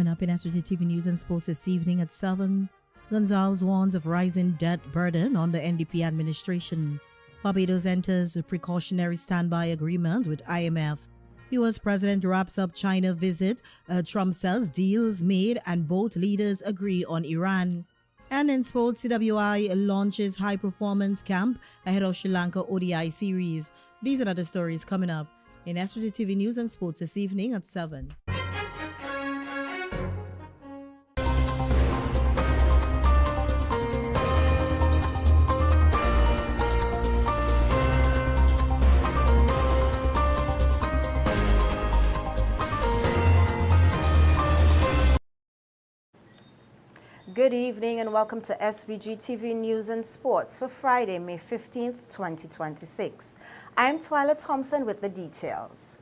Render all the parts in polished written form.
up in SVG-TV News and Sports this evening at 7. Gonzalez warns of rising debt burden on the NDP administration. Barbados enters a precautionary standby agreement with IMF. U.S. President wraps up China visit. Trump says deals made and both leaders agree on Iran. And in sports, CWI launches high-performance camp ahead of Sri Lanka ODI series. These are the stories coming up in SVG-TV News and Sports this evening at 7. Good evening and welcome to SVG-TV News and Sports for Friday, May 15th, 2026. I'm Twyla Thompson with the details.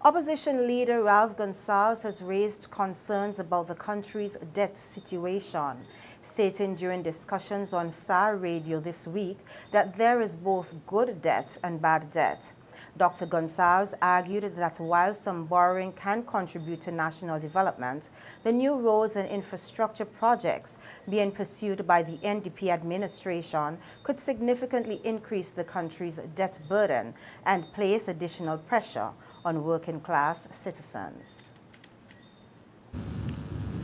Opposition leader Ralph Gonsalves has raised concerns about the country's debt situation, stating during discussions on Star Radio this week that there is both good debt and bad debt. Dr. Gonsalves argued that while some borrowing can contribute to national development, the new roads and infrastructure projects being pursued by the NDP administration could significantly increase the country's debt burden and place additional pressure on working-class citizens.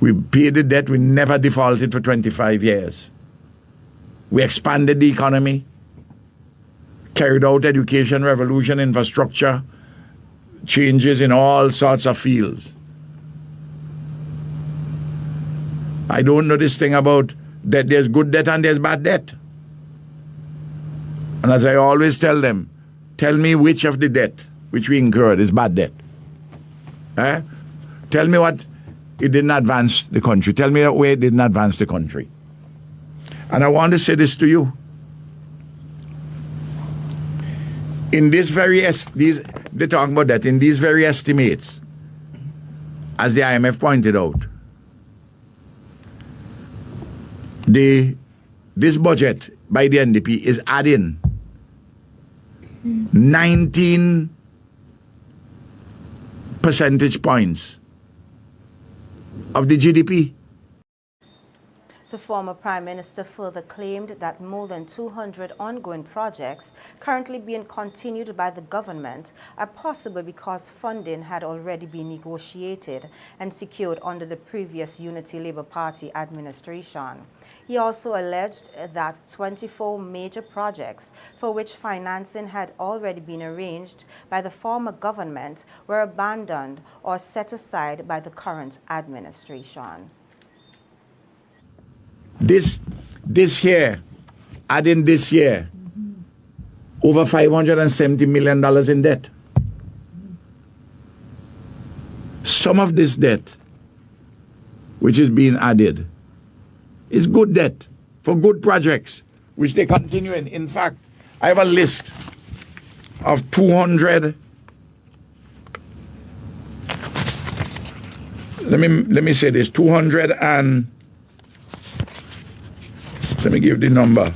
We paid the debt, we never defaulted for 25 years. We expanded the economy, carried out education, revolution, infrastructure, changes in all sorts of fields. I don't know this thing about that there's good debt and there's bad debt. And as I always tell them, tell me which of the debt which we incurred is bad debt. Tell me what it didn't advance the country. Tell me where it didn't advance the country. And I want to say this to you. In this very, they're talking about that, in these very estimates, as the IMF pointed out, this budget by the NDP is adding 19 percentage points of the GDP. The former Prime Minister further claimed that more than 200 ongoing projects currently being continued by the government are possible because funding had already been negotiated and secured under the previous Unity Labour Party administration. He also alleged that 24 major projects for which financing had already been arranged by the former government were abandoned or set aside by the current administration. This year, adding this year, over $570 million in debt. Some of this debt, which is being added, is good debt for good projects, which they continue in. In fact, I have a list of 200. Let me say this, 200 and let me give the number.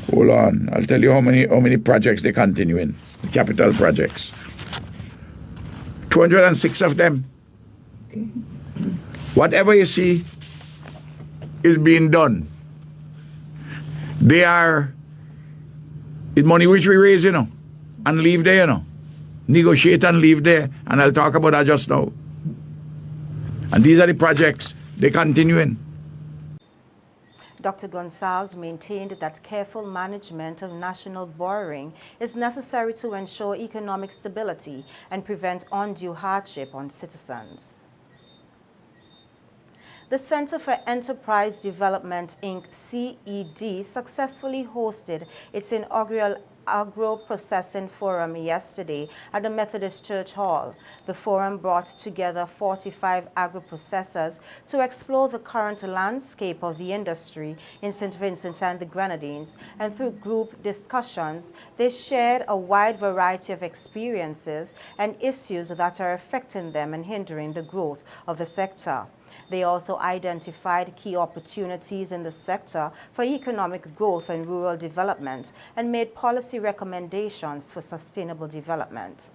Hold on. I'll tell you how many projects they continue in. The capital projects. 206 of them. Whatever you see is being done. They are it's money which we raise, and leave there, Negotiate and leave there. And I'll talk about that just now. And these are the projects they continue in. Dr. Gonsalves maintained that careful management of national borrowing is necessary to ensure economic stability and prevent undue hardship on citizens. The Center for Enterprise Development, Inc., CED, successfully hosted its inaugural Agro-processing forum yesterday at the Methodist Church Hall. The forum brought together 45 agro-processors to explore the current landscape of the industry in St. Vincent and the Grenadines, and through group discussions, they shared a wide variety of experiences and issues that are affecting them and hindering the growth of the sector. They also identified key opportunities in the sector for economic growth and rural development and made policy recommendations for sustainable development.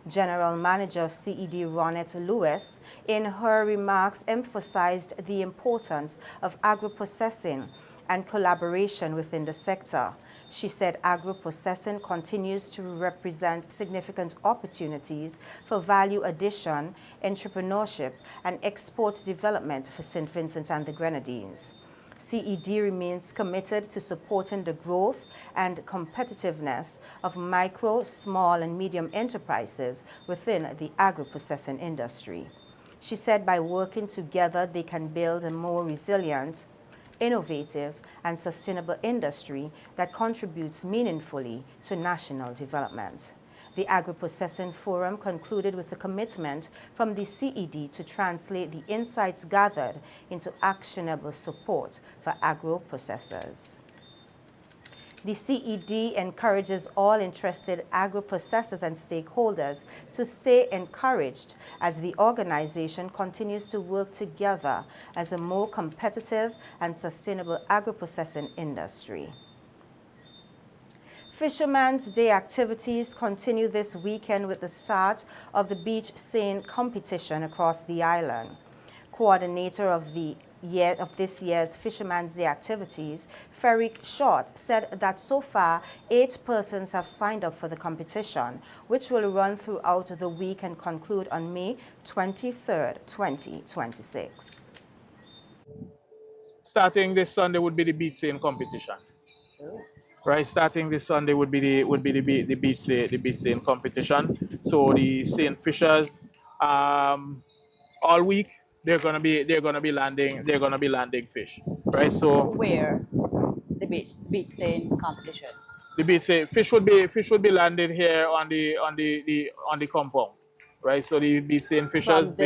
General Manager of CED Ronette Lewis, in her remarks emphasized the importance of agro-processing and collaboration within the sector. She said agro-processing continues to represent significant opportunities for value addition, entrepreneurship, and export development for St. Vincent and the Grenadines. CED remains committed to supporting the growth and competitiveness of micro, small, and medium enterprises within the agro-processing industry. She said by working together, they can build a more resilient, innovative, and sustainable industry that contributes meaningfully to national development. The Agro-Processing Forum concluded with a commitment from the CED to translate the insights gathered into actionable support for agro-processors. The CED encourages all interested agro-processors and stakeholders to stay encouraged as the organization continues to work together as a more competitive and sustainable agro-processing industry. Fisherman's Day activities continue this weekend with the start of the beach seine competition across the island. Coordinator of this year's Fisherman's Day activities, Ferric Short, said that so far 8 persons have signed up for the competition, which will run throughout the week and conclude on May 23rd, 2026. Starting this Sunday would be the beach seine competition. Right, starting this Sunday would be the beach seine competition. So the seine fishers, all week they're gonna be landing fish. Right, so where the beach seine competition? The beach seine fish would be landed here on the compound. Right, so the beach seine fishers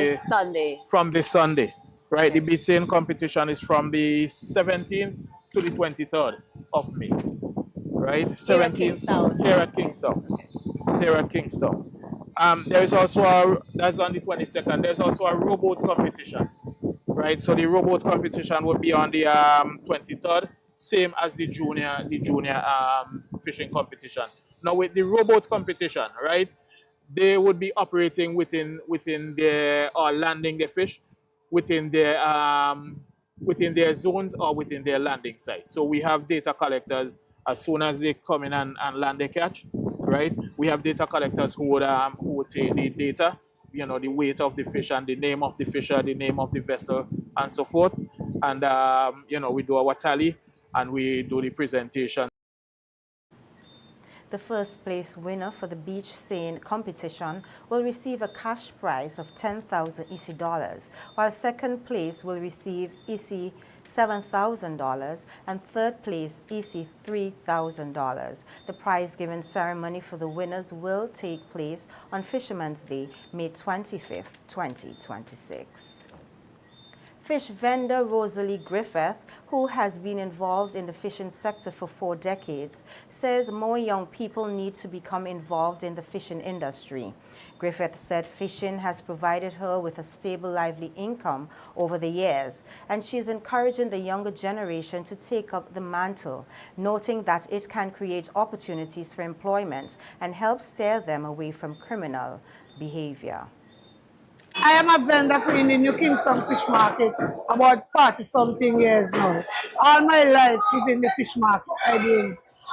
from this Sunday. Right, okay. The beach seine competition is from the 17th to the 23rd of May. Right, 17th here at Kingston. There is also that's on the 22nd. There's also a rowboat competition, right? So the rowboat competition will be on the 23rd, same as the junior fishing competition. Now with the rowboat competition, right, they would be operating within their or landing the fish within their zones or within their landing sites. So we have data collectors. As soon as they come in and land the catch, right? We have data collectors who would take the data, you know, the weight of the fish and the name of the fisher, the name of the vessel, and so forth. And you know, we do our tally and we do the presentation. The first place winner for the beach seine competition will receive a cash prize of 10,000 EC dollars, while second place will receive EC $7,000 and third place EC $3,000. The prize-giving ceremony for the winners will take place on Fisherman's Day, May 25th, 2026. Fish vendor Rosalie Griffith, who has been involved in the fishing sector for 4 decades, says more young people need to become involved in the fishing industry. Griffith said fishing has provided her with a stable, lively income over the years, and she is encouraging the younger generation to take up the mantle, noting that it can create opportunities for employment and help steer them away from criminal behavior. I am a vendor in the New Kingston Fish Market about 40-something years now. All my life is in the fish market.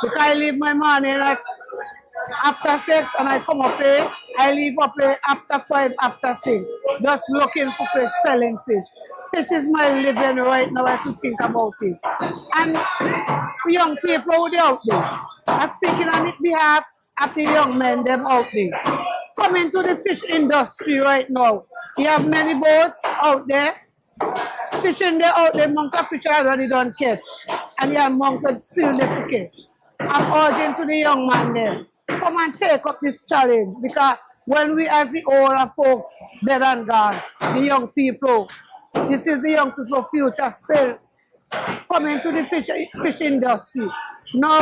Because I leave my morning like after 6 and I come up here. I leave up here after 5, after 6. Just looking for fish, selling fish. Fish is my living right now. I have to think about it. And young people who are out there, I'm speaking on behalf of the young men them out there. Come into the fish industry right now. You have many boats out there. Fishing there out there, monk of fish already don't catch. And you have monk that still left to catch. I'm urging to the young man there, come and take up this challenge. Because when we as the older folks dead and gone, the young people, this is the young people's future still. Come into the fish industry. Now,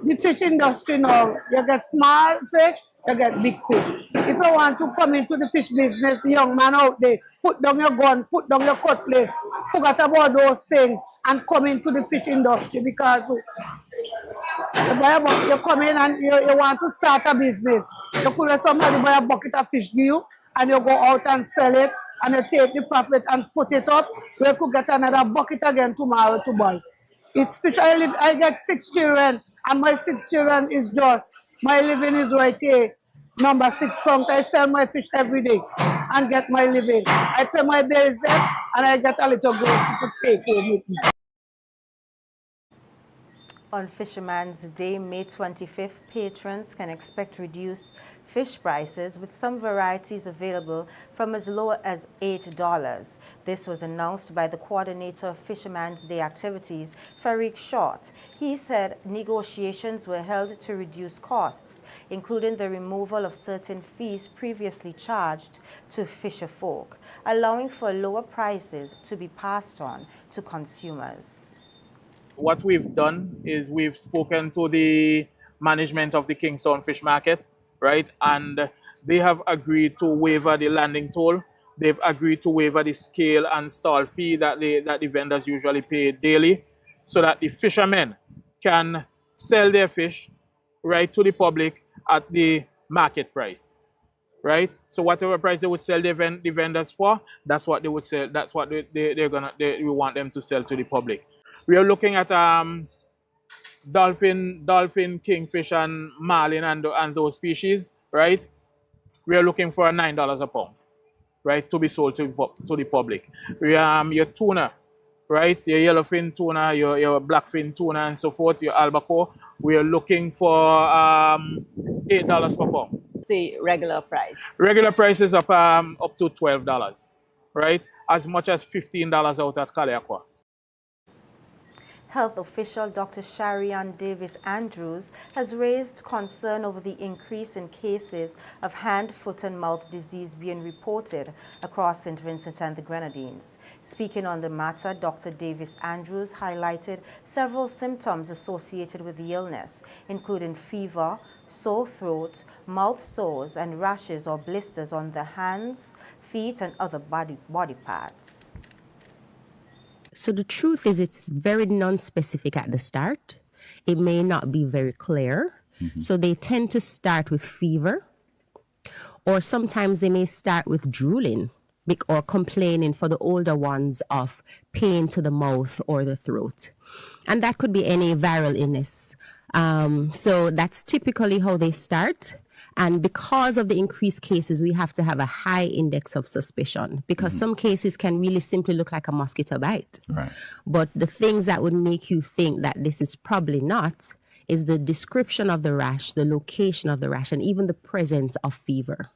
the fish industry now, you get small fish, you get big fish. If you want to come into the fish business, the young man out there, put down your gun, put down your cutlass, forget about those things and come into the fish industry because you come in and you want to start a business. You could have somebody buy a bucket of fish give you, and you go out and sell it, and you take the profit and put it up. You could get another bucket again tomorrow to buy. It's fish. I get 6 children, and my 6 children is just, my living is right here. Number 6 front. I sell my fish every day and get my living. I pay my bills there, and I get a little grocery to take home with me. On Fisherman's Day, May 25th, patrons can expect reduced fish prices with some varieties available from as low as $8. This was announced by the coordinator of Fisherman's Day activities, Farik Short. He said negotiations were held to reduce costs, including the removal of certain fees previously charged to fisherfolk, allowing for lower prices to be passed on to consumers. What we've done is we've spoken to the management of the Kingston Fish Market, right? And they have agreed to waiver the landing toll. They've agreed to waiver the scale and stall fee that the vendors usually pay daily, so that the fishermen can sell their fish right to the public at the market price, right? So whatever price they would sell the vendors for, that's what they would sell. That's what we want them to sell to the public. We are looking at dolphin, kingfish, and marlin and those species, right? We are looking for $9 a pound, right, to be sold to the public. Your tuna, right, your yellowfin tuna, your blackfin tuna, and so forth, your albacore, we are looking for $8 per pound. The regular price. Regular price is up to $12, right? As much as $15 out at Kaleakwa. Health official Dr. Sharian Davis Andrews has raised concern over the increase in cases of hand, foot, and mouth disease being reported across St. Vincent and the Grenadines. Speaking on the matter, Dr. Davis Andrews highlighted several symptoms associated with the illness, including fever, sore throat, mouth sores, and rashes or blisters on the hands, feet, and other body parts. So the truth is it's very non-specific at the start. It may not be very clear. So they tend to start with fever, or sometimes they may start with drooling or complaining for the older ones of pain to the mouth or the throat. And that could be any viral illness. So that's typically how they start. And because of the increased cases, we have to have a high index of suspicion, because some cases can really simply look like a mosquito bite. Right. But the things that would make you think that this is probably not is the description of the rash, the location of the rash, and even the presence of fever.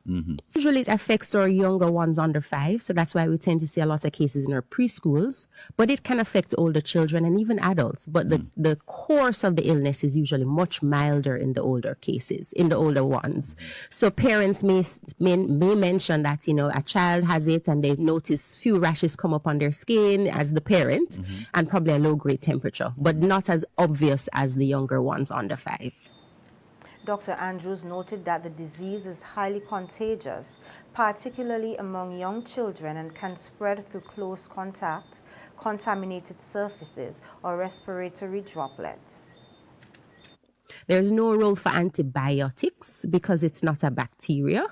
Usually it affects our younger ones under 5, so that's why we tend to see a lot of cases in our preschools, but it can affect older children and even adults. But the course of the illness is usually much milder in the older cases, in the older ones. So parents may mention that, you know, a child has it and they notice few rashes come up on their skin as the parent, and probably a low-grade temperature, but not as obvious as the younger ones under 5. Dr. Andrews noted that the disease is highly contagious, particularly among young children, and can spread through close contact, contaminated surfaces, or respiratory droplets. There's no role for antibiotics because it's not a bacteria,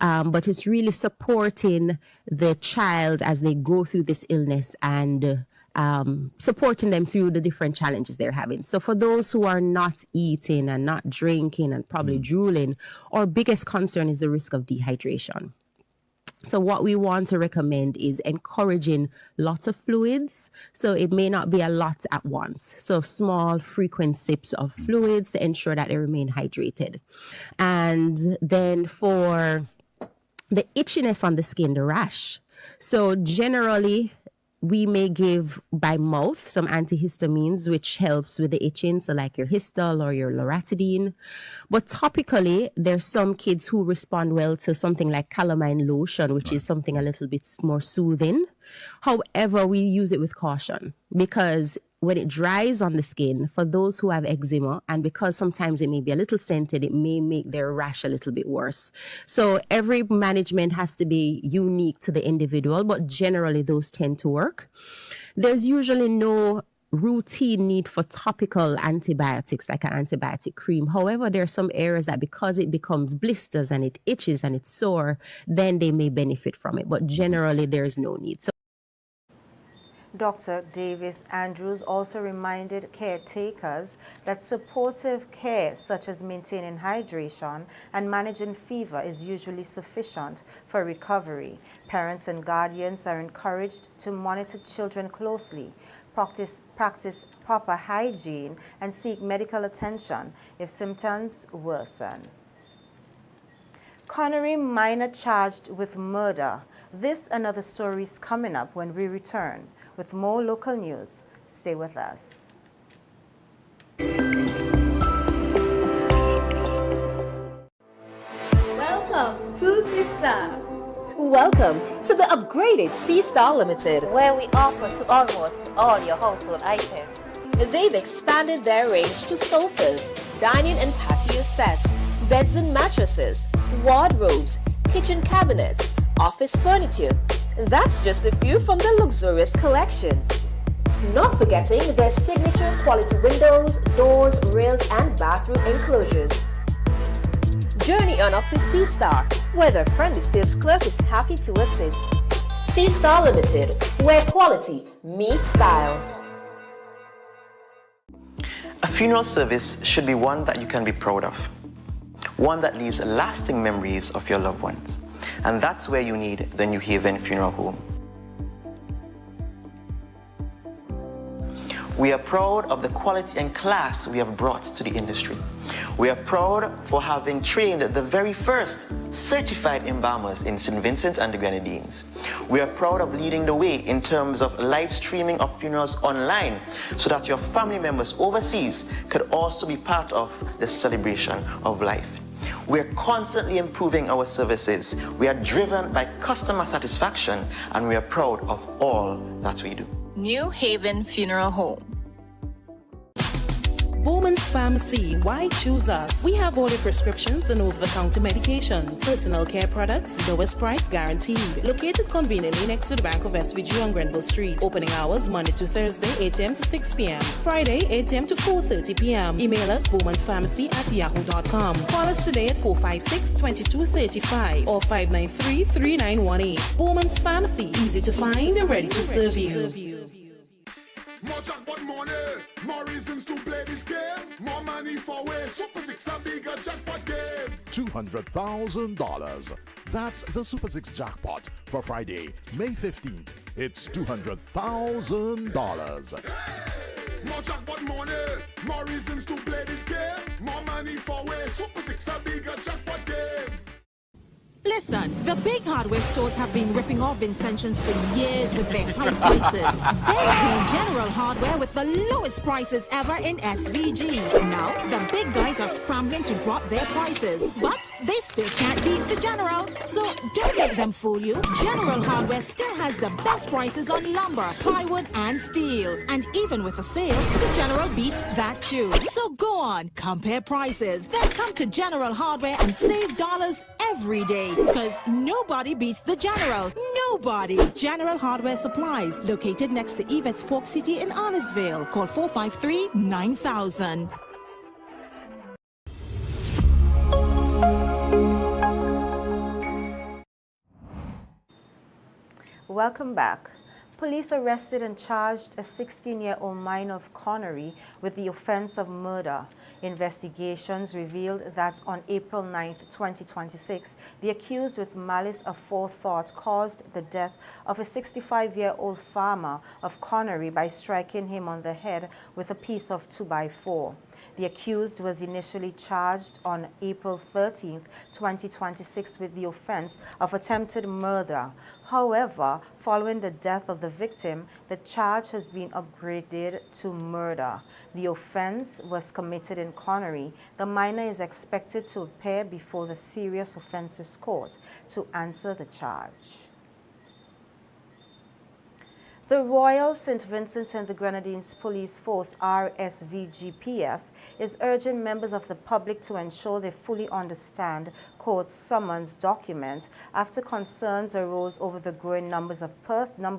but it's really supporting the child as they go through this illness and supporting them through the different challenges they're having. So for those who are not eating and not drinking and probably drooling, our biggest concern is the risk of dehydration. So what we want to recommend is encouraging lots of fluids. So it may not be a lot at once. So small, frequent sips of fluids to ensure that they remain hydrated. And then for the itchiness on the skin, the rash. So generally, we may give by mouth some antihistamines, which helps with the itching, so like your Histol or your Loratadine. But topically, there's some kids who respond well to something like calamine lotion, which is something a little bit more soothing. However, we use it with caution, because when it dries on the skin, for those who have eczema, and because sometimes it may be a little scented, it may make their rash a little bit worse. So every management has to be unique to the individual, but generally those tend to work. There's usually no routine need for topical antibiotics, like an antibiotic cream. However, there are some areas that because it becomes blisters and it itches and it's sore, then they may benefit from it. But generally, there is no need. So Dr. Davis Andrews also reminded caretakers that supportive care such as maintaining hydration and managing fever is usually sufficient for recovery. Parents and guardians are encouraged to monitor children closely, practice proper hygiene, and seek medical attention if symptoms worsen. Connery minor charged with murder. This and other stories coming up when we return. With more local news, stay with us. Welcome to Sista, Welcome to the upgraded C-Star Limited. where we offer to almost all your household items. They've expanded their range to sofas, dining and patio sets, beds and mattresses, wardrobes, kitchen cabinets, office furniture. That's just a few from the luxurious collection. Not forgetting their signature quality windows, doors, rails, and bathroom enclosures. Journey on up to C-Star, where their friendly sales clerk is happy to assist. C-Star Limited, where quality meets style. A funeral service should be one that you can be proud of, one that leaves lasting memories of your loved ones. And that's where you need the New Haven Funeral Home. We are proud of the quality and class we have brought to the industry. We are proud for having trained the very first certified embalmers in St. Vincent and the Grenadines. We are proud of leading the way in terms of live streaming of funerals online so that your family members overseas could also be part of the celebration of life. We're constantly improving our services. We are driven by customer satisfaction, and we are proud of all that we do. New Haven Funeral Home. Bowman's Pharmacy, why choose us? We have all your prescriptions and over-the-counter medications, personal care products, lowest price guaranteed. Located conveniently next to the Bank of SVG on Grenville Street. Opening hours Monday to Thursday, 8 a.m. to 6 p.m. Friday, 8 a.m. to 4:30 p.m. Email us bowmanpharmacy@yahoo.com. Call us today at 456-2235 or 593-3918. Bowman's Pharmacy, easy to find and ready to serve you. More jackpot money, more reasons to play this game. More money for way. Super 6 a bigger jackpot game. $200,000. That's the Super 6 jackpot for Friday, May 15th. It's $200,000. Hey! More jackpot money, more reasons to play this game. More money for way. Super 6 a bigger jackpot game. Listen, the big hardware stores have been ripping off Vincentians for years with their high prices. They came General Hardware with the lowest prices ever in SVG. Now, the big guys are scrambling to drop their prices, but they still can't beat the General. So don't let them fool you. General Hardware still has the best prices on lumber, plywood, and steel. And even with a sale, the General beats that too. So go on, compare prices. Then come to General Hardware and save dollars every day. Because nobody beats the General. Nobody. General Hardware Supplies, located next to Yvette's Pork City in Arnesville. Call 453-9000. Welcome back. Police arrested and charged a 16-year-old minor of Connery with the offense of murder. Investigations revealed that on April 9, 2026, the accused with malice aforethought caused the death of a 65-year-old farmer of Connery by striking him on the head with a piece of 2x4. The accused was initially charged on April 13, 2026 with the offense of attempted murder. However, following the death of the victim, the charge has been upgraded to murder. The offense was committed in Connery. The minor is expected to appear before the Serious Offences Court to answer the charge. The Royal St. Vincent and the Grenadines Police Force, RSVGPF, is urging members of the public to ensure they fully understand court summons documents after concerns arose over the growing number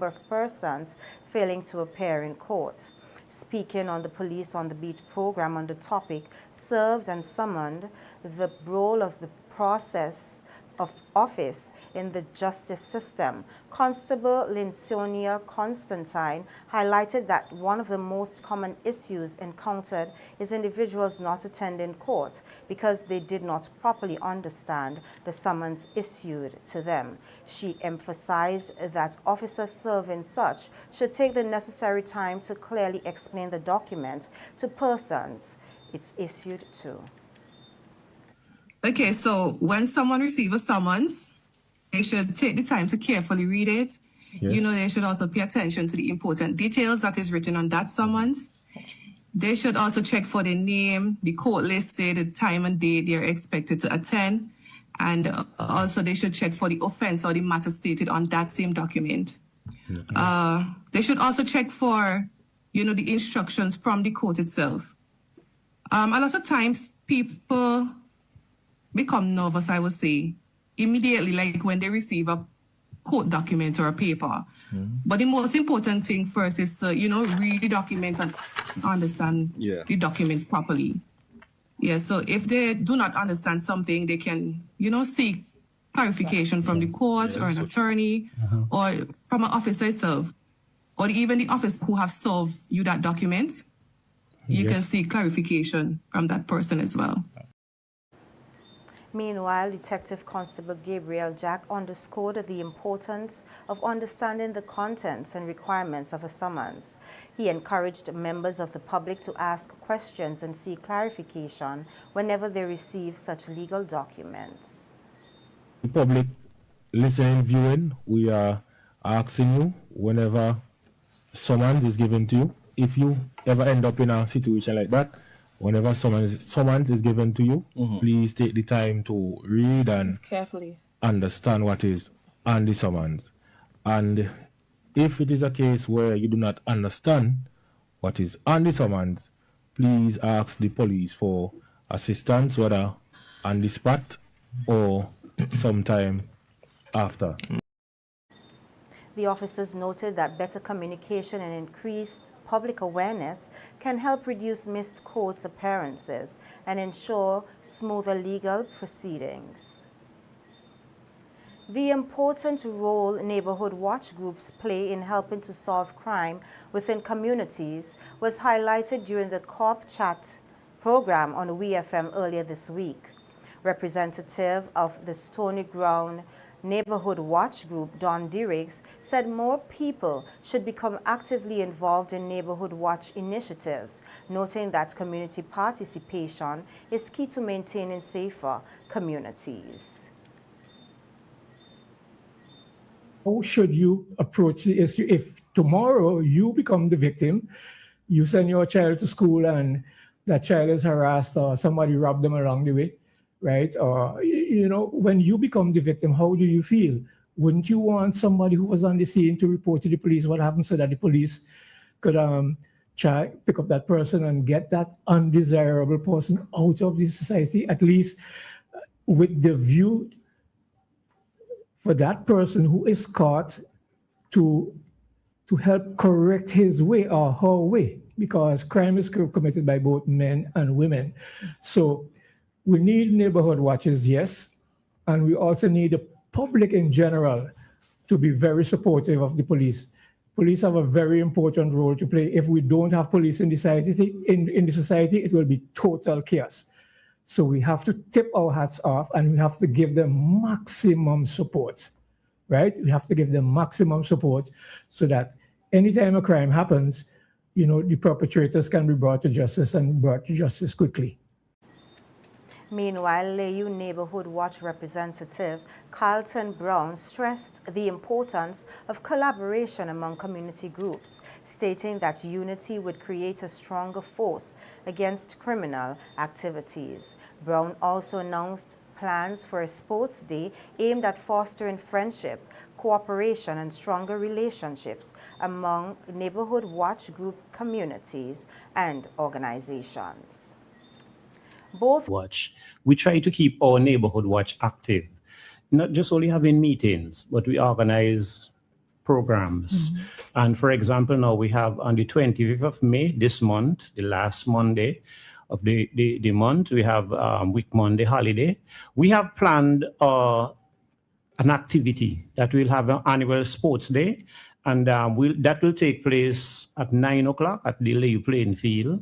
of persons failing to appear in court. Speaking on the Police on the Beat program on the topic, served and summoned, the role of the process of office in the justice system, Constable Linsonia Constantine highlighted that one of the most common issues encountered is individuals not attending court because they did not properly understand the summons issued to them. She emphasized that officers serving such should take the necessary time to clearly explain the document to persons it's issued to. Okay, so when someone receives a summons, they should take the time to carefully read it. Yes. You know, they should also pay attention to the important details that is written on that summons. They should also check for the name, the court listed, the time and date they are expected to attend. And also they should check for the offense or the matter stated on that same document. They should also check for, you know, the instructions from the court itself. A lot of times people become nervous, I would say, immediately, like when they receive a court document or a paper. But the most important thing first is to, you know, read the document and understand the document properly. Yeah, so if they do not understand something, they can, you know, seek clarification from the court or an attorney or from an officer itself, or even the officer who have served you that document. You can seek clarification from that person as well. Meanwhile, Detective Constable Gabriel Jack underscored the importance of understanding the contents and requirements of a summons. He encouraged members of the public to ask questions and seek clarification whenever they receive such legal documents. Public listening, viewing, we are asking you whenever summons is given to you, if you ever end up in a situation like that, whenever summons is given to you, please take the time to read and carefully understand what is on the summons. And if it is a case where you do not understand what is on the summons, please ask the police for assistance, whether on the spot or sometime after. The officers noted that better communication and increased public awareness can help reduce missed court appearances and ensure smoother legal proceedings. The important role neighborhood watch groups play in helping to solve crime within communities was highlighted during the COP Chat program on WeFM earlier this week. Representative of the Stony Ground Neighborhood Watch Group, Don Diriggs, said more people should become actively involved in neighborhood watch initiatives, noting that community participation is key to maintaining safer communities. How should you approach the issue if tomorrow you become the victim, you send your child to school and that child is harassed or somebody robbed them along the way? Right? Or, you know, when you become the victim, how do you feel? Wouldn't you want somebody who was on the scene to report to the police what happened so that the police could pick up that person and get that undesirable person out of the society, at least with the view for that person who is caught to help correct his way or her way, because crime is committed by both men and women. So we need neighborhood watches, yes, and we also need the public in general to be very supportive of the police. Police have a very important role to play. If we don't have police in the society, it will be total chaos. So we have to tip our hats off and we have to give them maximum support, right? We have to give them maximum support so that anytime a crime happens, you know, the perpetrators can be brought to justice and brought to justice quickly. Meanwhile, Layou Neighborhood Watch Representative Carlton Brown stressed the importance of collaboration among community groups, stating that unity would create a stronger force against criminal activities. Brown also announced plans for a sports day aimed at fostering friendship, cooperation, and stronger relationships among neighborhood watch group communities and organizations. Watch. We try to keep our neighborhood watch active, not just only having meetings, but we organize programs. And for example, now we have on the 25th of May, this month, the last Monday of the month, we have Week Monday holiday. We have planned an activity that will have an annual sports day, and that will take place at 9 o'clock at the Lay playing field.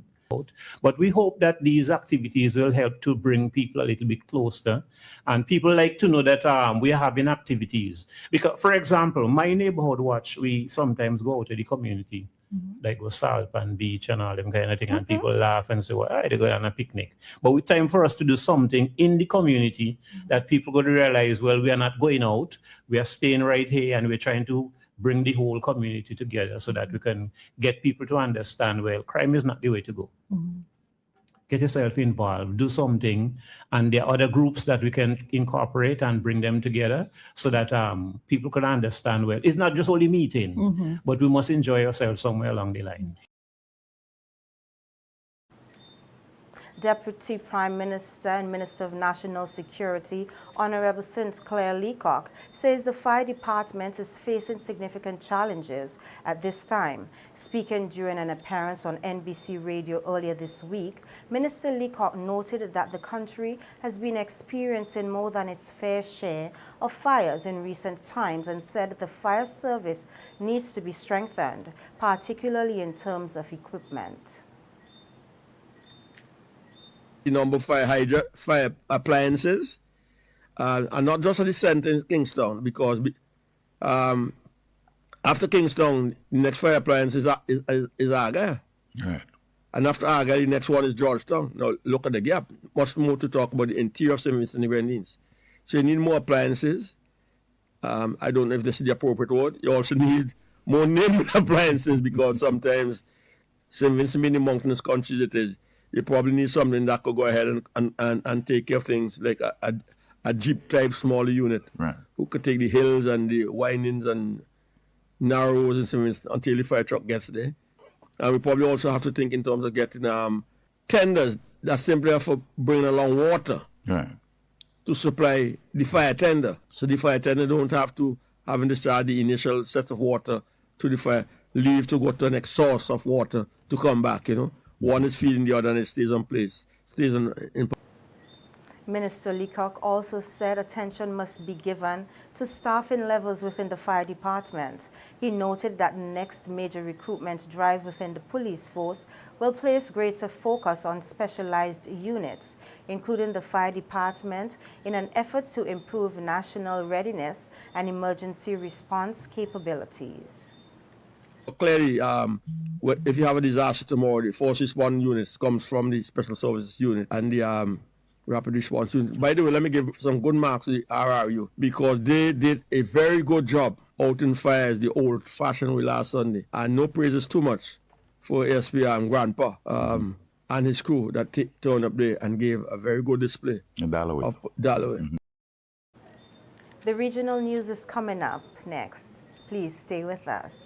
But we hope that these activities will help to bring people a little bit closer, and people like to know that we are having activities. Because, for example, my neighborhood watch, we sometimes go out to the community, like go Salpan Beach and all them kind of thing, and people laugh and say, well, they're going on a picnic. But it's time for us to do something in the community that people going to realize, well, we are not going out, we are staying right here, and we're trying to bring the whole community together so that we can get people to understand, well, crime is not the way to go. Get yourself involved, do something, and there are other groups that we can incorporate and bring them together so that people can understand, well, it's not just only meeting, but we must enjoy ourselves somewhere along the line. Deputy Prime Minister and Minister of National Security, Honorable St. Clair Leacock, says the fire department is facing significant challenges at this time. Speaking during an appearance on NBC Radio earlier this week, Minister Leacock noted that the country has been experiencing more than its fair share of fires in recent times and said the fire service needs to be strengthened, particularly in terms of equipment. The number of fire appliances, and not just at the center in Kingston, because after Kingston, the next fire appliance is Aga. Right. And after Aga, the next one is Georgetown. Now, look at the gap. Much more to talk about the interior of St. Vincent and the Grenadines. So you need more appliances. I don't know if this is the appropriate word. You also need more nimble appliances, because sometimes St. Vincent being the mountainous country it is, you probably need something that could go ahead and take care of things like a Jeep type smaller unit, right, who could take the hills and the windings and narrows and something until the fire truck gets there. And we probably also have to think in terms of getting tenders that simply have to bring along water, right, to supply the fire tender. So the fire tender don't have to having discharged the initial set of water to the fire, leave to go to the next source of water to come back, you know. One is feeding the other and it stays in place. Minister Leacock also said attention must be given to staffing levels within the fire department. He noted that the next major recruitment drive within the police force will place greater focus on specialized units, including the fire department, in an effort to improve national readiness and emergency response capabilities. Clearly, if you have a disaster tomorrow, the force response unit comes from the special services unit and the rapid response unit. By the way, let me give some good marks to the RRU, because they did a very good job out in fires the old-fashioned way last Sunday. And no praises too much for SPR and Grandpa and his crew that turned up there and gave a very good display. In Dalloway. Of Dalloway. The regional news is coming up next. Please stay with us.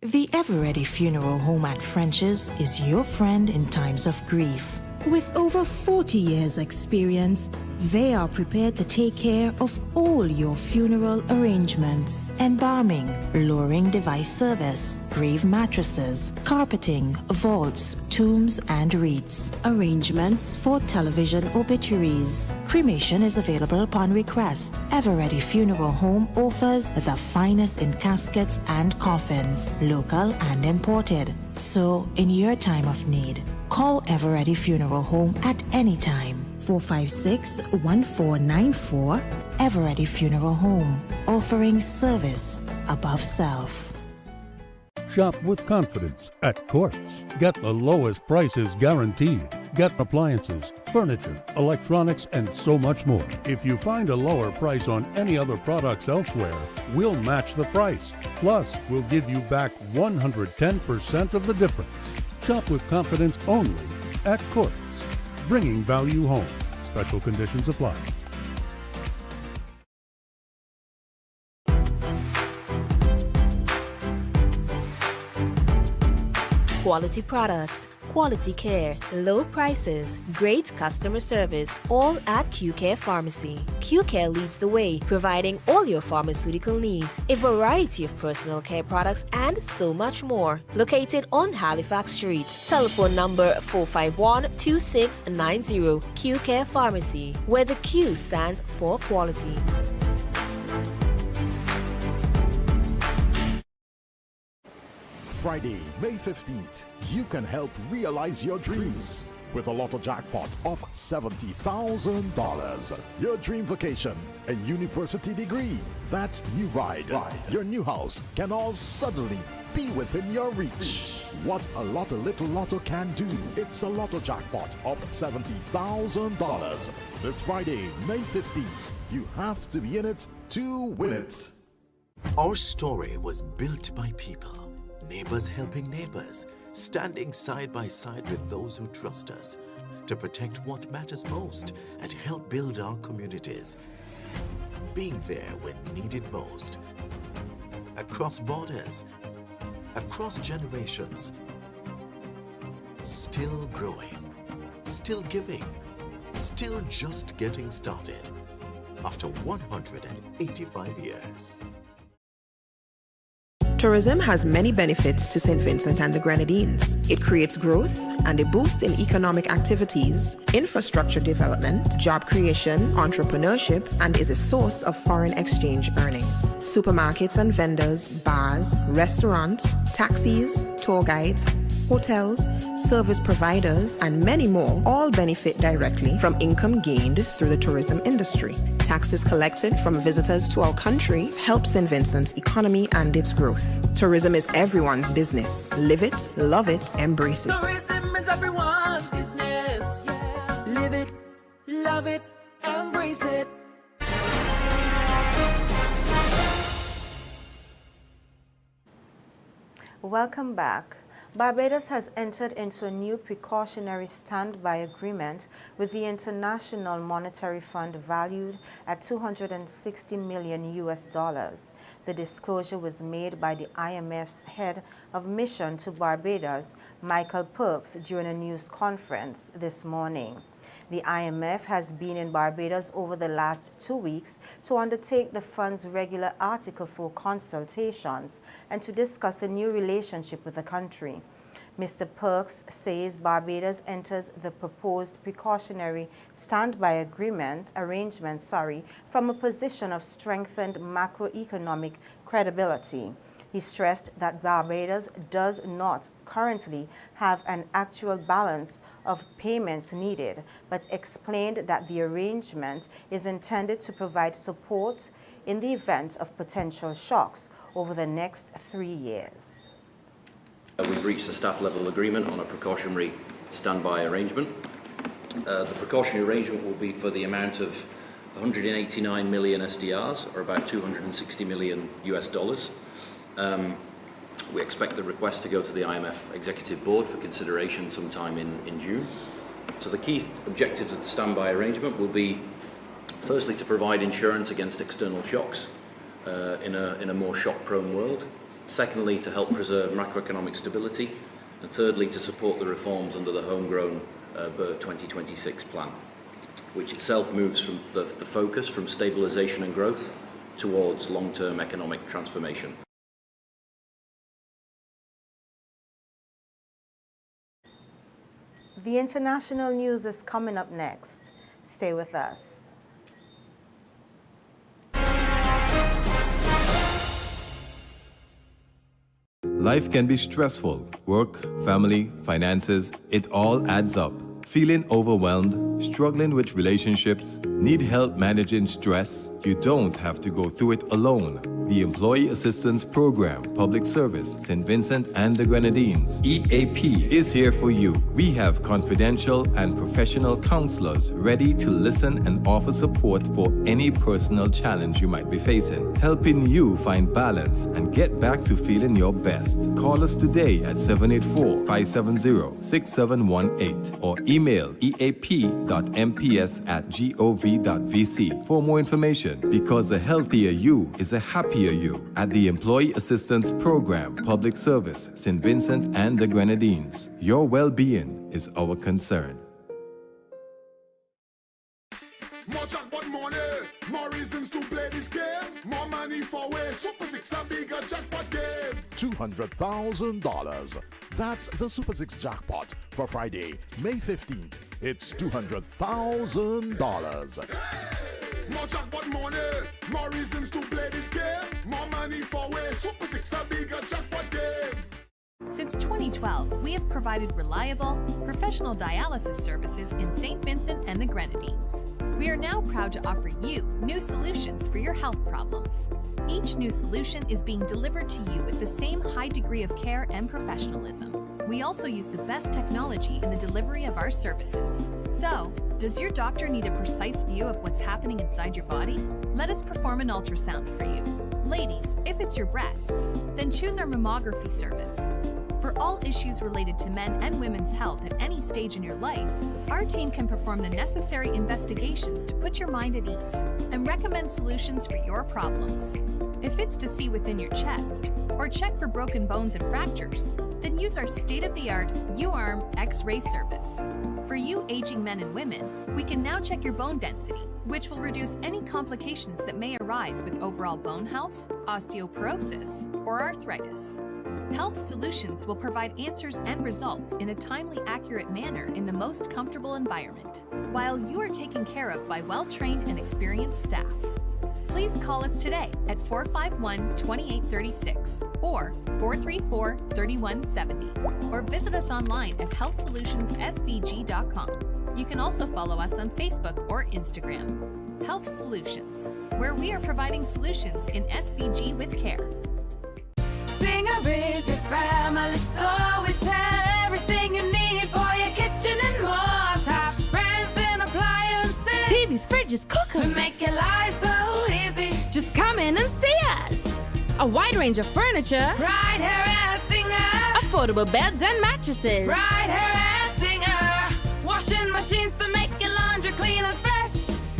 The Ever-Ready Funeral Home at French's is your friend in times of grief. With over 40 years' experience, they are prepared to take care of all your funeral arrangements: embalming, lowering device service, grave mattresses, carpeting, vaults, tombs, and wreaths, arrangements for television obituaries. Cremation is available upon request. Ever-Ready Funeral Home offers the finest in caskets and coffins, local and imported. So, in your time of need, call Ever-Ready Funeral Home at any time. 456-1494, Ever-Ready Funeral Home, offering service above self. Shop with confidence at Quartz. Get the lowest prices guaranteed. Get appliances, furniture, electronics, and so much more. If you find a lower price on any other products elsewhere, we'll match the price. Plus, we'll give you back 110% of the difference. Shop with confidence only at Quartz. Bringing value home. Special conditions apply. Quality products, quality care, low prices, great customer service, all at Q-Care Pharmacy. Q-Care leads the way, providing all your pharmaceutical needs, a variety of personal care products, and so much more. Located on Halifax Street. Telephone number 451-2690. Q-Care Pharmacy, where the Q stands for quality. Friday, May 15th, you can help realize your dreams with a lotto jackpot of $70,000. Your dream vacation, a university degree, that new ride, your new house can all suddenly be within your reach. What a Lotto Little Lotto can do. It's a lotto jackpot of $70,000. This Friday, May 15th, you have to be in it to win it. Our story was built by people. Neighbors helping neighbors, standing side by side with those who trust us to protect what matters most and help build our communities. Being there when needed most. Across borders, across generations. Still growing, still giving, still just getting started. After 185 years. Tourism has many benefits to St. Vincent and the Grenadines. It creates growth and a boost in economic activities, infrastructure development, job creation, entrepreneurship, and is a source of foreign exchange earnings. Supermarkets and vendors, bars, restaurants, taxis, tour guides, hotels, service providers, and many more all benefit directly from income gained through the tourism industry. Taxes collected from visitors to our country help St. Vincent's economy and its growth. Tourism is everyone's business. Live it, love it, embrace it. Tourism is everyone's business. Yeah. Live it, love it, embrace it. Welcome back. Barbados has entered into a new precautionary standby agreement with the International Monetary Fund valued at $260 million US. The disclosure was made by the IMF's head of mission to Barbados, Michael Perks, during a news conference this morning. The IMF has been in Barbados over the last 2 weeks to undertake the fund's regular Article 4 consultations and to discuss a new relationship with the country. Mr. Perks says Barbados enters the proposed precautionary standby arrangement from a position of strengthened macroeconomic credibility. He stressed that Barbados does not currently have an actual balance of payments needed, but explained that the arrangement is intended to provide support in the event of potential shocks over the next 3 years. We've reached a staff-level agreement on a precautionary standby arrangement. The precautionary arrangement will be for the amount of 189 million SDRs, or about $260 million US. We expect the request to go to the IMF Executive Board for consideration sometime in June. So the key objectives of the standby arrangement will be, firstly, to provide insurance against external shocks in a more shock-prone world. Secondly, to help preserve macroeconomic stability. And thirdly, to support the reforms under the homegrown BERT 2026 plan, which itself moves from the focus from stabilization and growth towards long-term economic transformation. The international news is coming up next. Stay with us. Life can be stressful. Work, family, finances, it all adds up. Feeling overwhelmed, struggling with relationships, need help managing stress? You don't have to go through it alone. The Employee Assistance Program, Public Service, St. Vincent and the Grenadines, EAP, is here for you. We have confidential and professional counselors ready to listen and offer support for any personal challenge you might be facing, helping you find balance and get back to feeling your best. Call us today at 784-570-6718 or email eap.gov.gr www.mps@gov.vc for more information, because a healthier you is a happier you at the Employee Assistance Program, Public Service, St. Vincent and the Grenadines. Your well-being is our concern. More jackpot money, more reasons to play this game. More money for way. Super 6 a bigger jackpot game. $200,000. That's the Super 6 jackpot for Friday, May 15th. It's $200,000. More jackpot money, more reasons to play this game. More money for way. Super 6 a bigger jackpot game. Since 2012, we have provided reliable, professional dialysis services in St. Vincent and the Grenadines. We are now proud to offer you new solutions for your health problems. Each new solution is being delivered to you with the same high degree of care and professionalism. We also use the best technology in the delivery of our services. So, does your doctor need a precise view of what's happening inside your body? Let us perform an ultrasound for you. Ladies, if it's your breasts, then choose our mammography service. For all issues related to men and women's health at any stage in your life, our team can perform the necessary investigations to put your mind at ease and recommend solutions for your problems. If it's to see within your chest or check for broken bones and fractures, then use our state-of-the-art U-Arm X-ray service. For you aging men and women, we can now check your bone density, which will reduce any complications that may arise with overall bone health, osteoporosis, or arthritis. Health Solutions will provide answers and results in a timely, accurate manner in the most comfortable environment, while you are taken care of by well-trained and experienced staff. Please call us today at 451-2836 or 434-3170, or visit us online at healthsolutionsSVG.com. You can also follow us on Facebook or Instagram. Health Solutions, where we are providing solutions in SVG with care. Singer is a family store. We sell everything you need for your kitchen and more. Top brands and appliances, TVs, fridges, cookers. We make your life so easy. Just come in and see us. A wide range of furniture. Right here at Singer. Affordable beds and mattresses. Right here at Singer. Washing machines to make your laundry clean and fresh.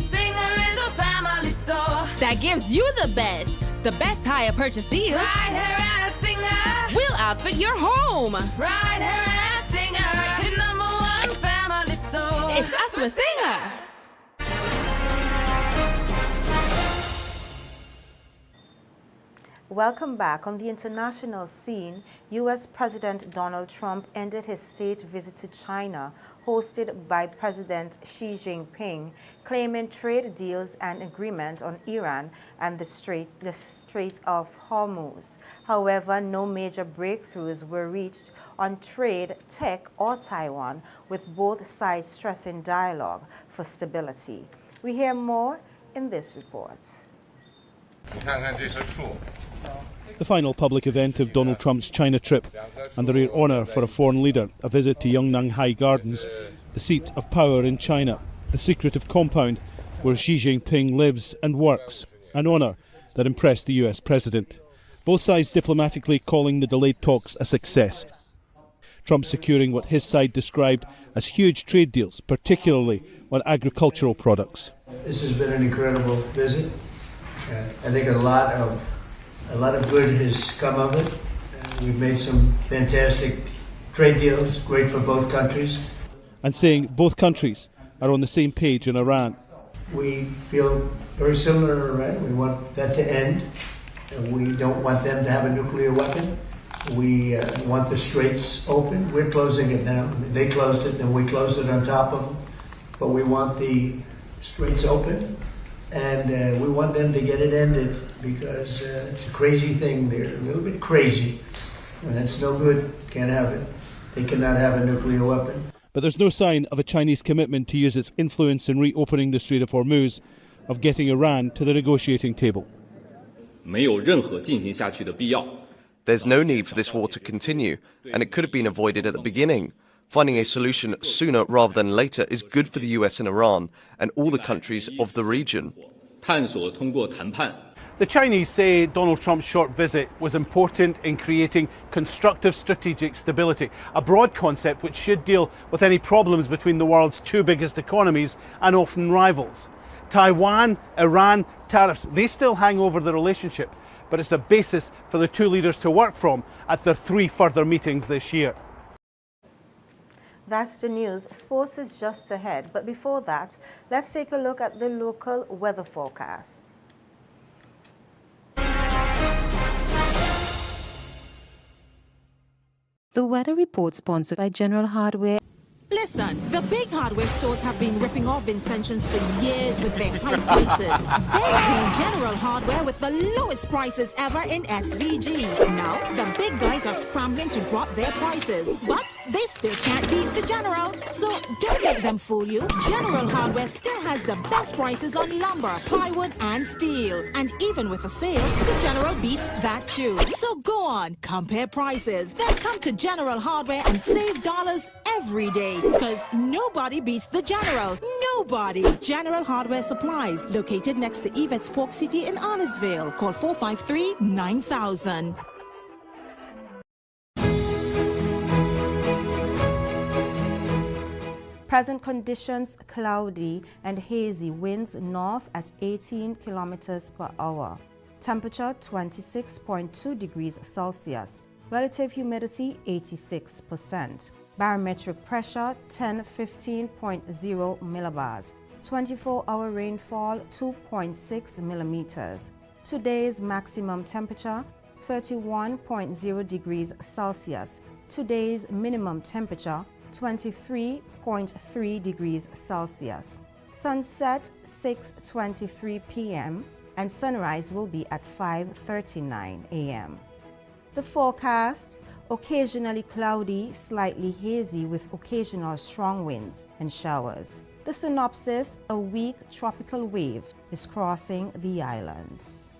Singer is a family store that gives you the best hire purchase deals. Right here at Singer. We'll outfit your home. Right here at Singer. The #1 family store. It's us with Singer. Welcome back. On the international scene, U.S. President Donald Trump ended his state visit to China, hosted by President Xi Jinping, claiming trade deals and agreement on Iran and the Strait of Hormuz. However, no major breakthroughs were reached on trade, tech, or Taiwan, with both sides stressing dialogue for stability. We hear more in this report. The final public event of Donald Trump's China trip, and the rare honour for a foreign leader, a visit to Yongnam High Gardens, the seat of power in China, the secretive compound where Xi Jinping lives and works, an honour that impressed the US president. Both sides diplomatically calling the delayed talks a success. Trump securing what his side described as huge trade deals, particularly on agricultural products. This has been an incredible visit. I think a lot of good has come of it. We've made some fantastic trade deals, great for both countries. And saying both countries are on the same page in Iran. We feel very similar in Iran. We want that to end. We don't want them to have a nuclear weapon. We want the straits open. We're closing it now. They closed it, and we closed it on top of them. But we want the straits open. And we want them to get it ended, because it's a crazy thing. They're a little bit crazy. When it's no good, can't have it. They cannot have a nuclear weapon. But there's no sign of a Chinese commitment to use its influence in reopening the Strait of Hormuz, of getting Iran to the negotiating table. There's no need for this war to continue, and it could have been avoided at the beginning. Finding a solution sooner rather than later is good for the US and Iran and all the countries of the region. The Chinese say Donald Trump's short visit was important in creating constructive strategic stability, a broad concept which should deal with any problems between the world's two biggest economies and often rivals. Taiwan, Iran, tariffs, they still hang over the relationship, but it's a basis for the two leaders to work from at their 3 further meetings this year. That's the news. Sports is just ahead, but before that, let's take a look at the local weather forecast. The weather report sponsored by General Hardware. Listen, the big hardware stores have been ripping off Vincentians for years with their high prices. They came General Hardware with the lowest prices ever in SVG. Now, the big guys are scrambling to drop their prices, but they still can't beat the General. So don't let them fool you. General Hardware still has the best prices on lumber, plywood, and steel. And even with a sale, the General beats that too. So go on, compare prices, then come to General Hardware and save dollars every day. Because nobody beats the General. Nobody. General Hardware Supplies, located next to Yvette's Pork City in Arnesville. Call 453-9000. Present conditions cloudy and hazy, winds north at 18 kilometers per hour. Temperature 26.2 degrees Celsius. Relative humidity 86%. Barometric pressure 1015.0 millibars. 24-hour rainfall 2.6 millimeters. Today's maximum temperature 31.0 degrees Celsius. Today's minimum temperature 23.3 degrees Celsius. Sunset 6:23 p.m. and sunrise will be at 5:39 a.m. The forecast: occasionally cloudy, slightly hazy with occasional strong winds and showers. The synopsis: a weak tropical wave is crossing the islands.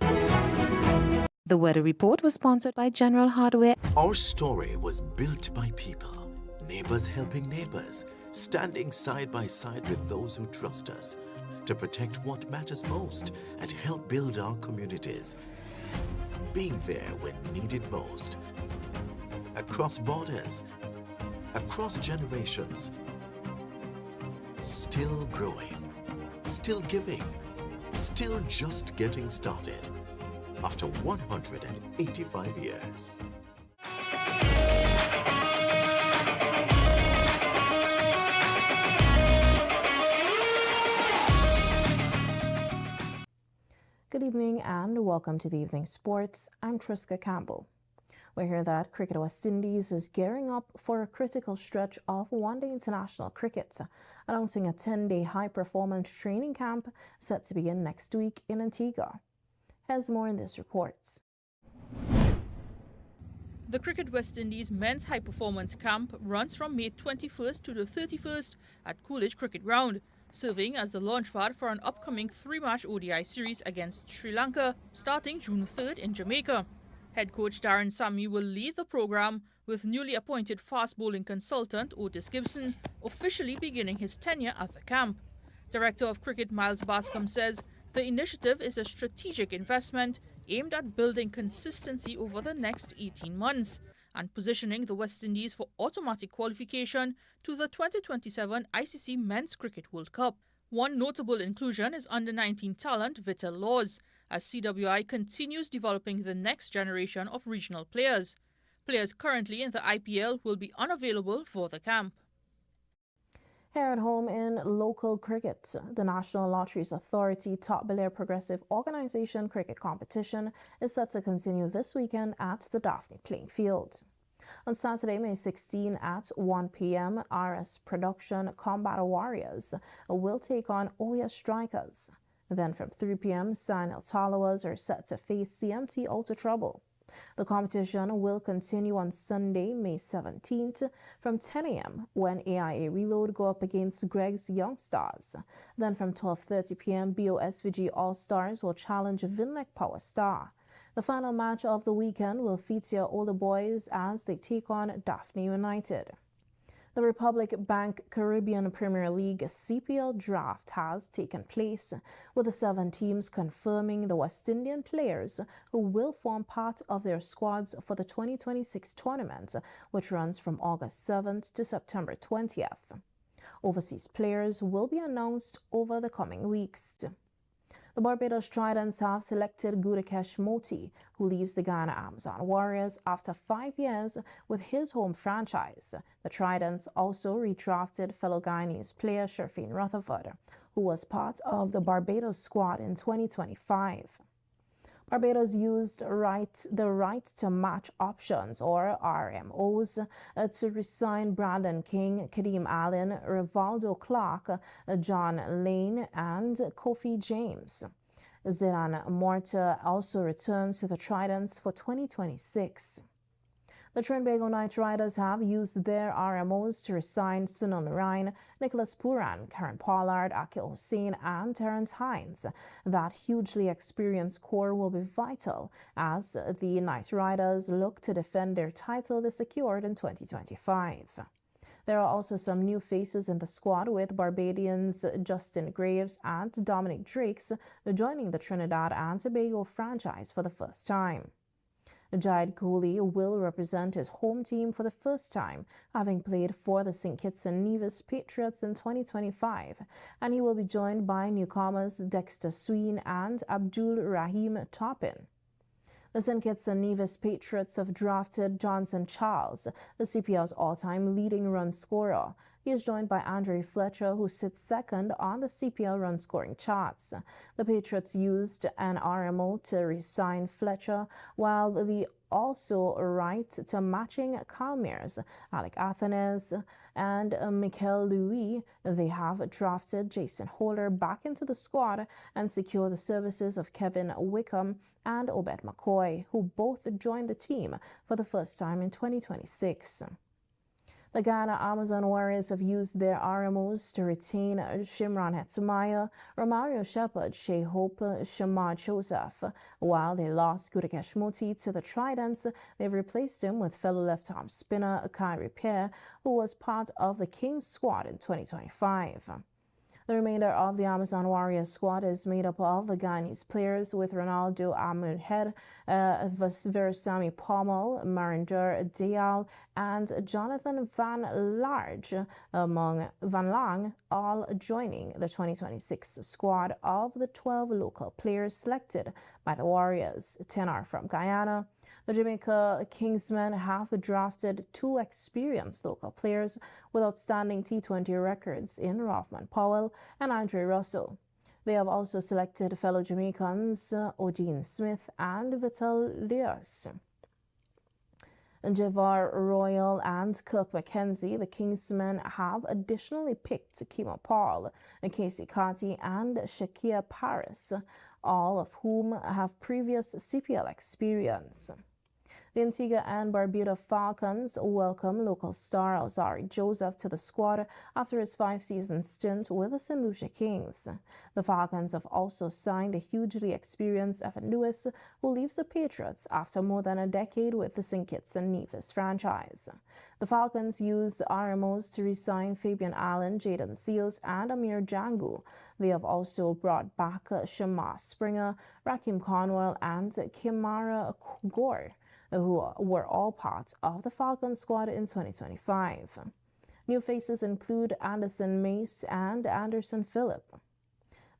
The weather report was sponsored by General Hardware. Our story was built by people, neighbors helping neighbors, standing side by side with those who trust us to protect what matters most and help build our communities. Being there when needed most. Across borders, across generations. Still growing, still giving, still just getting started. After 185 years. Good evening and welcome to the Evening Sports. I'm Triska Campbell. We hear that Cricket West Indies is gearing up for a critical stretch of one-day international cricket, announcing a 10-day high-performance training camp set to begin next week in Antigua. Here's more in this report. The Cricket West Indies men's high-performance camp runs from May 21st to the 31st at Coolidge Cricket Ground, serving as the launchpad for an upcoming 3-match ODI series against Sri Lanka starting June 3rd in Jamaica. Head coach Darren Sammy will lead the program, with newly appointed fast bowling consultant Otis Gibson officially beginning his tenure at the camp. Director of Cricket Miles Bascom says the initiative is a strategic investment aimed at building consistency over the next 18 months and positioning the West Indies for automatic qualification to the 2027 ICC Men's Cricket World Cup. One notable inclusion is under-19 talent Vital Laws, as CWI continues developing the next generation of regional players. Players currently in the IPL will be unavailable for the camp. Here at home in local cricket, the National Lotteries Authority Top Belair Progressive Organisation cricket competition is set to continue this weekend at the Daphne Playing Field. On Saturday, May 16 at 1 p.m., RS Production Combat Warriors will take on Oya Strikers. Then from 3 p.m., Sinel Talawas are set to face CMT Ultra Trouble. The competition will continue on Sunday, May 17th from 10 a.m. when AIA Reload go up against Greg's Young Stars. Then from 12:30 p.m., BOSVG All-Stars will challenge Vinlek Power Star. The final match of the weekend will feature Older Boys as they take on Daphne United. The Republic Bank Caribbean Premier League CPL draft has taken place, with the 7 teams confirming the West Indian players who will form part of their squads for the 2026 tournament, which runs from August 7th to September 20th. Overseas players will be announced over the coming weeks. The Barbados Tridents have selected Gudakesh Moti, who leaves the Ghana Amazon Warriors after 5 years with his home franchise. The Tridents also redrafted fellow Guyanese player Sherfane Rutherford, who was part of the Barbados squad in 2025. Barbados used the right to match options, or RMOs, to resign Brandon King, Kadeem Allen, Rivaldo Clark, John Lane, and Kofi James. Zidan Morta also returns to the Tridents for 2026. The Trinbago Knight Riders have used their RMOs to resign Sunil Narain, Nicholas Puran, Karen Pollard, Akil Hussain, and Terrence Hines. That hugely experienced core will be vital as the Knight Riders look to defend their title they secured in 2025. There are also some new faces in the squad, with Barbadians Justin Graves and Dominic Drakes joining the Trinidad and Tobago franchise for the first time. Jahid Kohli will represent his home team for the first time, having played for the St. Kitts and Nevis Patriots in 2025, and he will be joined by newcomers Dexter Sween and Abdul Rahim Toppin. The St. Kitts and Nevis Patriots have drafted Johnson Charles, the CPL's all-time leading run scorer. He is joined by Andre Fletcher, who sits second on the CPL run-scoring charts. The Patriots used an RMO to re-sign Fletcher, while the also right to matching Calmiers, Alec Athenes, and Mikel Louis. They have drafted Jason Holder back into the squad and secure the services of Kevin Wickham and Obed McCoy, who both joined the team for the first time in 2026. The Ghana Amazon Warriors have used their RMOs to retain Shimron Hetzumaya, Romario Shepherd, Shea Hope, Shamar Joseph. While they lost Gudakesh Moti to the Tridents, they've replaced him with fellow left-arm spinner Kyrie Pierre, who was part of the Kings squad in 2025. The remainder of the Amazon Warriors squad is made up of the Guyanese players, with Ronaldo Ahmedhead, Versami Pommel, Marinder Dial, and Jonathan Van Lang, all joining the 2026 squad of the 12 local players selected by the Warriors. 10 are from Guyana. The Jamaica Kingsmen have drafted 2 experienced local players with outstanding T20 records in Rothman Powell and Andre Russell. They have also selected fellow Jamaicans O'Gene Smith and Vital Leos. Javar Royal and Kirk McKenzie, the Kingsmen have additionally picked Kimo Paul, Casey Carty, and Shakia Paris, all of whom have previous CPL experience. The Antigua and Barbuda Falcons welcome local star Alzari Joseph to the squad after his 5-season stint with the St. Lucia Kings. The Falcons have also signed the hugely experienced Evan Lewis, who leaves the Patriots after more than a decade with the St. Kitts and Nevis franchise. The Falcons used RMOs to re-sign Fabian Allen, Jaden Seals, and Amir Jangu. They have also brought back Shamar Springer, Rakim Conwell, and Kimara Gore, who were all part of the Falcons squad in 2025. New faces include Anderson Mace and Anderson Phillip.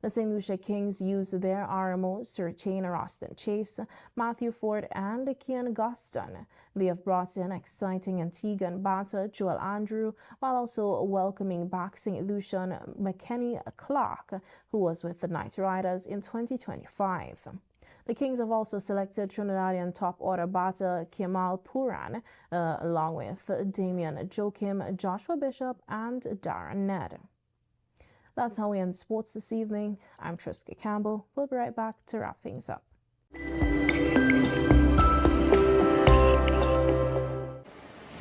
The St. Lucia Kings used their RMOs to retain Roston Chase, Matthew Ford, and Kian Guston. They have brought in exciting Antiguan batter Joel Andrew, while also welcoming back St. Lucian McKenny Clark, who was with the Knight Riders in 2025. The Kings have also selected Trinidadian top-order batter Kemal Puran, along with Damian Joachim, Joshua Bishop, and Darren Ned. That's how we end sports this evening. I'm Triska Campbell. We'll be right back to wrap things up.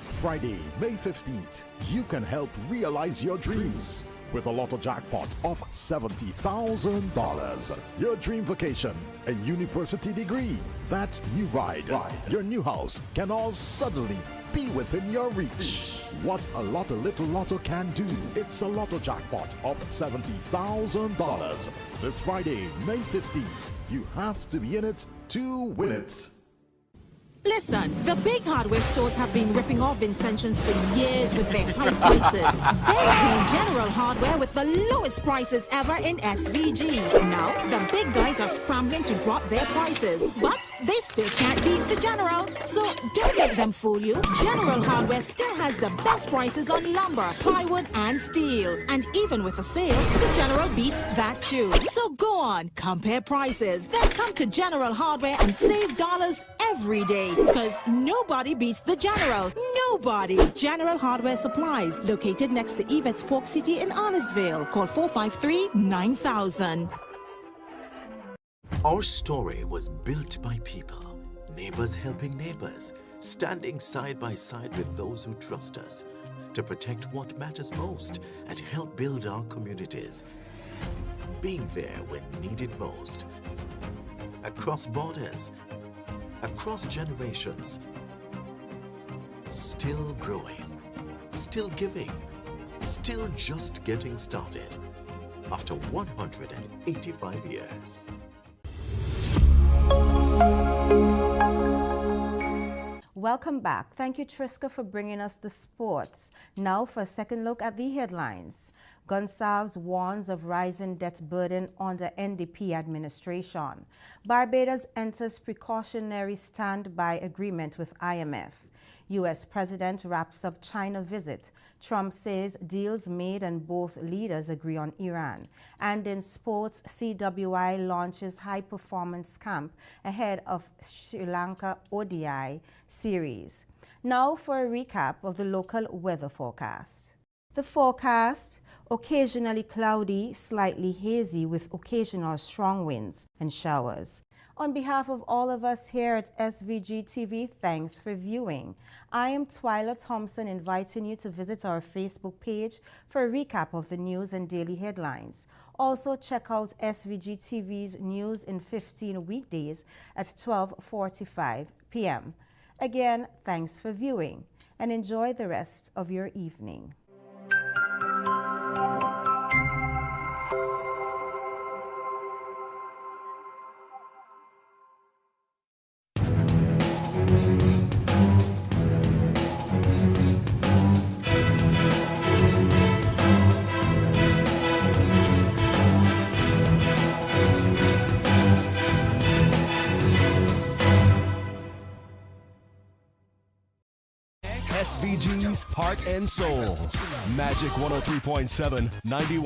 Friday, May 15th, you can help realize your dreams. with a lotto jackpot of $70,000. Your dream vacation, a university degree, that new ride, your new house can all suddenly be within your reach. What a little lotto can do. It's a lotto jackpot of $70,000. This Friday, May 15th. You have to be in it to win it. Listen, the big hardware stores have been ripping off Vincentians for years with their high prices. They came General Hardware with the lowest prices ever in SVG. Now, the big guys are scrambling to drop their prices, but they still can't beat the General. So don't let them fool you. General Hardware still has the best prices on lumber, plywood, and steel. And even with a sale, the General beats that too. So go on, compare prices, then come to General Hardware and save dollars every day. Because nobody beats the General. Nobody. General Hardware Supplies, located next to Yvette's Pork City in Arnesville. Call 453-9000. Our story was built by people, neighbors helping neighbors, standing side by side with those who trust us to protect what matters most and help build our communities. Being there when needed most. Across borders, across generations, still growing, still giving, still just getting started after 185 years. Welcome back. Thank you, Triska, for bringing us the sports. Now for a second look at the headlines. Gonsalves warns of rising debt burden under NDP administration. Barbados enters precautionary standby agreement with IMF. U.S. President wraps up China visit. Trump says deals made and both leaders agree on Iran. And in sports, CWI launches high-performance camp ahead of Sri Lanka ODI series. Now for a recap of the local weather forecast. The forecast: occasionally cloudy, slightly hazy with occasional strong winds and showers. On behalf of all of us here at SVG-TV, thanks for viewing. I am Twyla Thompson, inviting you to visit our Facebook page for a recap of the news and daily headlines. Also, check out SVG-TV's News in 15 weekdays at 12:45 p.m. Again, thanks for viewing and enjoy the rest of your evening. SVG's Heart and Soul. Magic 103.7, 91.